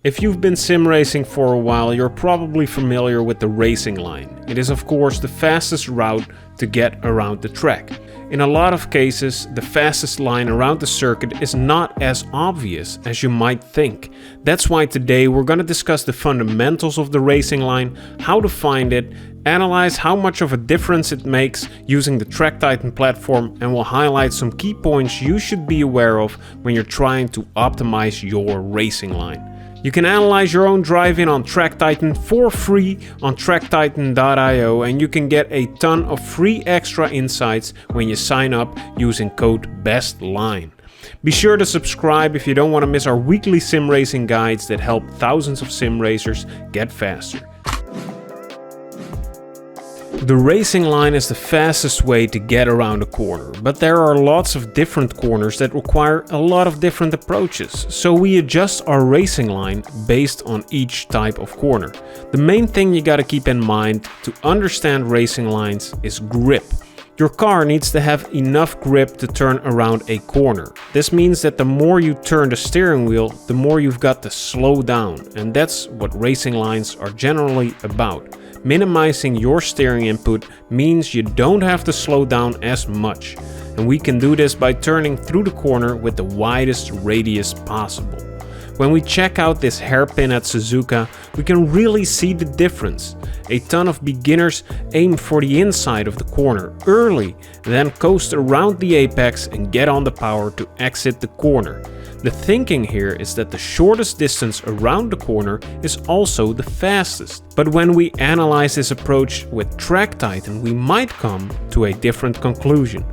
If you've been sim racing for a while, you're probably familiar with the racing line. It is of course the fastest route to get around the track. In a lot of cases, the fastest line around the circuit is not as obvious as you might think. That's why today we're going to discuss the fundamentals of the racing line, how to find it, analyze how much of a difference it makes using the TrackTitan platform, and we'll highlight some key points you should be aware of when you're trying to optimize your racing line. You can analyze your own driving on TrackTitan for free on tracktitan.io, and you can get a ton of free extra insights when you sign up using code BESTLINE. Be sure to subscribe if you don't want to miss our weekly sim racing guides that help thousands of sim racers get faster. The racing line is the fastest way to get around a corner, but there are lots of different corners that require a lot of different approaches, so we adjust our racing line based on each type of corner. The main thing you gotta keep in mind to understand racing lines is grip. Your car needs to have enough grip to turn around a corner. This means that the more you turn the steering wheel, the more you've got to slow down, and that's what racing lines are generally about. Minimizing your steering input means you don't have to slow down as much, and we can do this by turning through the corner with the widest radius possible. When we check out this hairpin at Suzuka, we can really see the difference. A ton of beginners aim for the inside of the corner early, then coast around the apex and get on the power to exit the corner. The thinking here is that the shortest distance around the corner is also the fastest. But when we analyze this approach with TrackTitan, we might come to a different conclusion.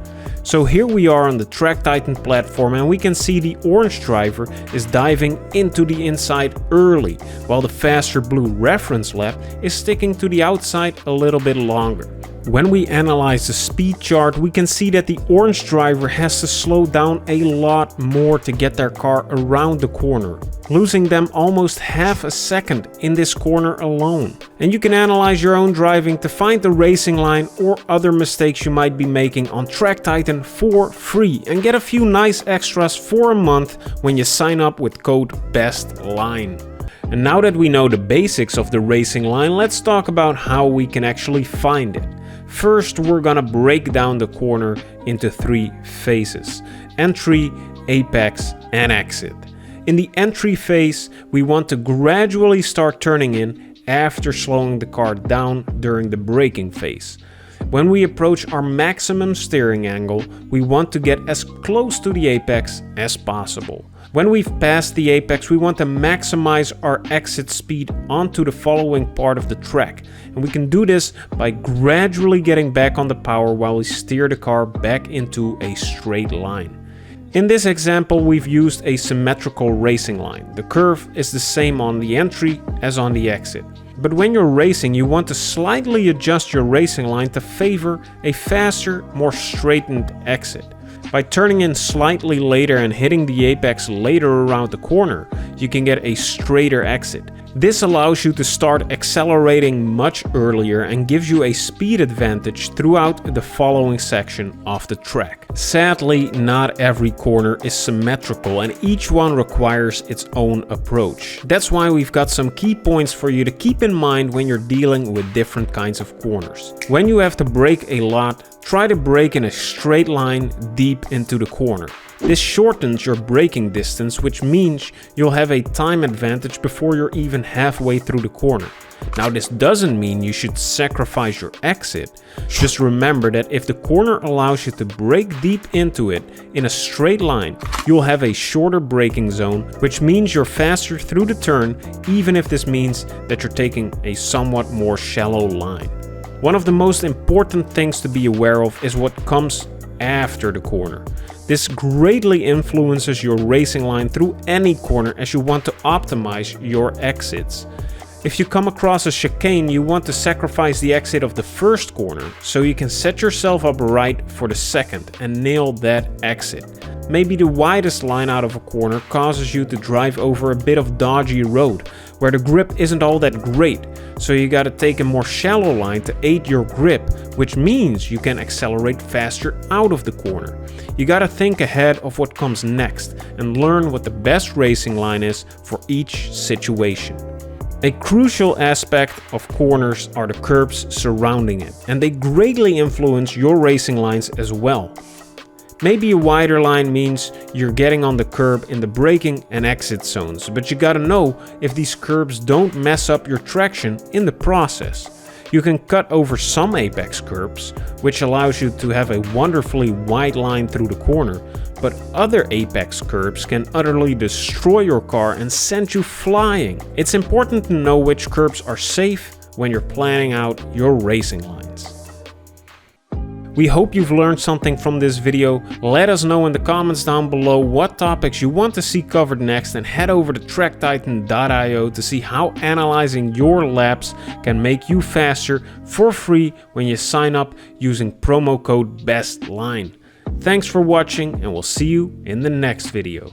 So here we are on the TrackTitan platform, and we can see the orange driver is diving into the inside early, while the faster blue reference lap is sticking to the outside a little bit longer. When we analyze the speed chart, we can see that the orange driver has to slow down a lot more to get their car around the corner, losing them almost half a second in this corner alone. And you can analyze your own driving to find the racing line or other mistakes you might be making on TrackTitan for free, and get a few nice extras for a month when you sign up with code BESTLINE. And now that we know the basics of the racing line, let's talk about how we can actually find it. First, we're gonna break down the corner into three phases: entry, apex, and exit. In the entry phase, we want to gradually start turning in after slowing the car down during the braking phase. When we approach our maximum steering angle, we want to get as close to the apex as possible. When we've passed the apex, we want to maximize our exit speed onto the following part of the track, and we can do this by gradually getting back on the power while we steer the car back into a straight line. In this example, we've used a symmetrical racing line. The curve is the same on the entry as on the exit. But when you're racing, you want to slightly adjust your racing line to favor a faster, more straightened exit. By turning in slightly later and hitting the apex later around the corner, you can get a straighter exit. This allows you to start accelerating much earlier and gives you a speed advantage throughout the following section of the track. Sadly, not every corner is symmetrical, and each one requires its own approach. That's why we've got some key points for you to keep in mind when you're dealing with different kinds of corners. When you have to brake a lot, try to brake in a straight line deep into the corner. This shortens your braking distance, which means you'll have a time advantage before you're even halfway through the corner. Now, this doesn't mean you should sacrifice your exit. Just remember that if the corner allows you to brake deep into it in a straight line, you'll have a shorter braking zone, which means you're faster through the turn, even if this means that you're taking a somewhat more shallow line. One of the most important things to be aware of is what comes after the corner. This greatly influences your racing line through any corner, as you want to optimize your exits. If you come across a chicane, you want to sacrifice the exit of the first corner, so you can set yourself up right for the second and nail that exit. Maybe the widest line out of a corner causes you to drive over a bit of dodgy road, where the grip isn't all that great, so you gotta take a more shallow line to aid your grip, which means you can accelerate faster out of the corner. You gotta think ahead of what comes next and learn what the best racing line is for each situation. A crucial aspect of corners are the curbs surrounding it, and they greatly influence your racing lines as well. Maybe a wider line means you're getting on the curb in the braking and exit zones, but you gotta know if these curbs don't mess up your traction in the process. You can cut over some apex curbs, which allows you to have a wonderfully wide line through the corner, but other apex curbs can utterly destroy your car and send you flying. It's important to know which curbs are safe when you're planning out your racing lines. We hope you've learned something from this video. Let us know in the comments down below what topics you want to see covered next, and head over to tracktitan.io to see how analyzing your laps can make you faster for free when you sign up using promo code BESTLINE. Thanks for watching, and we'll see you in the next video.